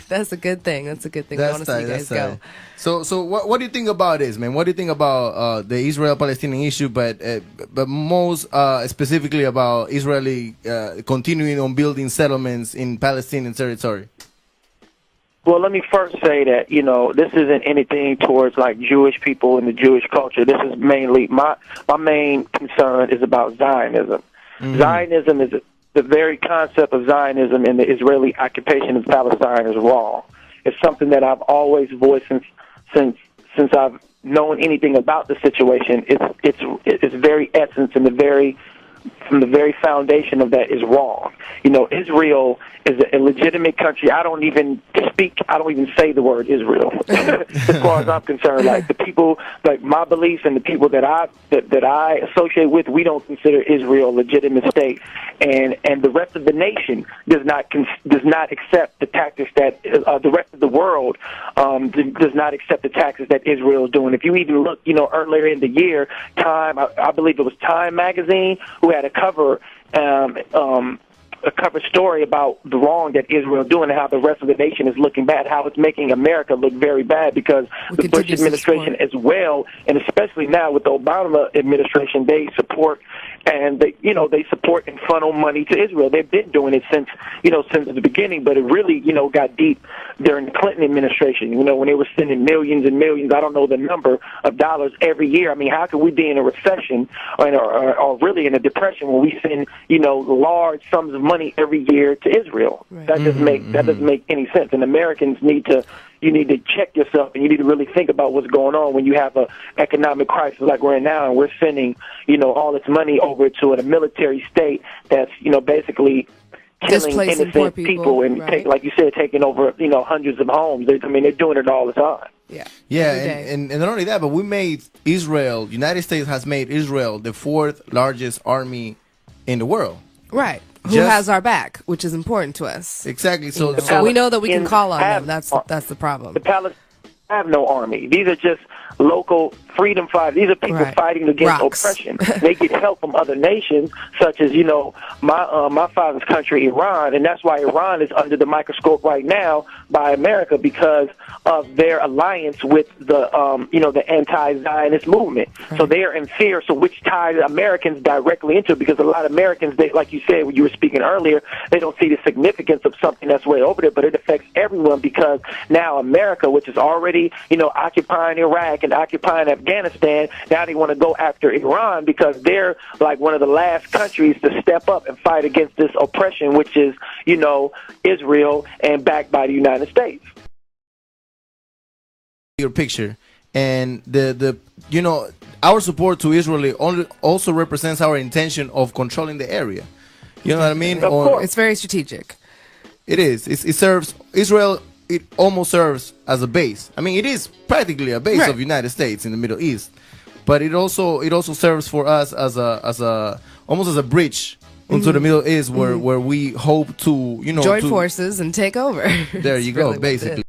That's a good thing. That's a good thing. I want to see you guys go. So what do you think about this, man? What do you think about the Israel-Palestinian issue, but most specifically about Israeli continuing on building settlements in Palestinian territory? Well, let me first say that, this isn't anything towards like Jewish people and the Jewish culture. This is mainly my main concern is about Zionism. Mm-hmm. Zionism is the very concept of Zionism and the Israeli occupation of Palestine is wrong. It's something that I've always voiced since I've known anything about the situation. It's very essence and from the very foundation of that is wrong. Israel is a legitimate country. I don't even say the word Israel. As far as I'm concerned, like the people, like my beliefs and the people that I associate with, we don't consider Israel a legitimate state, and the rest of the nation does not accept the tactics that the rest of the world does not accept the tactics that Israel is doing. If you even look, earlier in the year, Time, I believe it was Time magazine, who had a cover story about the wrong that Israel is doing and how the rest of the nation is looking bad, how it's making America look very bad because the Bush administration as well, and especially now with the Obama administration, they support and they support and funnel money to Israel. They've been doing it since the beginning, but it really, got deep during the Clinton administration, when they were sending millions and millions, I don't know the number of dollars every year. I mean, how can we be in a recession or really in a depression when we send, large sums of money every year to Israel? Right. That doesn't make any sense. And Americans need to check yourself, and you need to really think about what's going on when you have an economic crisis like we're in now, and we're sending, all this money over to a military state that's, basically killing innocent people and, right? Like you said, taking over, hundreds of homes. They're doing it all the time. Yeah, and not only that, but United States has made Israel the 4th largest army in the world. Right. Who has our back, which is important to us. Exactly. So we know that we can call on them. That's the problem. The Palestinians have no army. These are just local freedom fighters. These are people fighting against oppression. They get help from other nations, such as my father's country, Iran, and that's why Iran is under the microscope right now by America because of their alliance with the anti-Zionist movement. Right. So they are in fear. So which ties Americans directly into it because a lot of Americans, like you said when you were speaking earlier, they don't see the significance of something that's way over there, but it affects everyone because now America, which is already occupying Iraq and occupying Afghanistan, now they want to go after Iran because they're like one of the last countries to step up and fight against this oppression, which is, Israel and backed by the United States. Your picture and the our support to Israel also represents our intention of controlling the area. You know what I mean? Of course. It's very strategic. It is. It serves Israel. It almost serves as a base. I mean, it is practically a base of the United States in the Middle East, but it also serves for us as almost as a bridge into the Middle East, where we hope to join forces and take over. There you go, basically.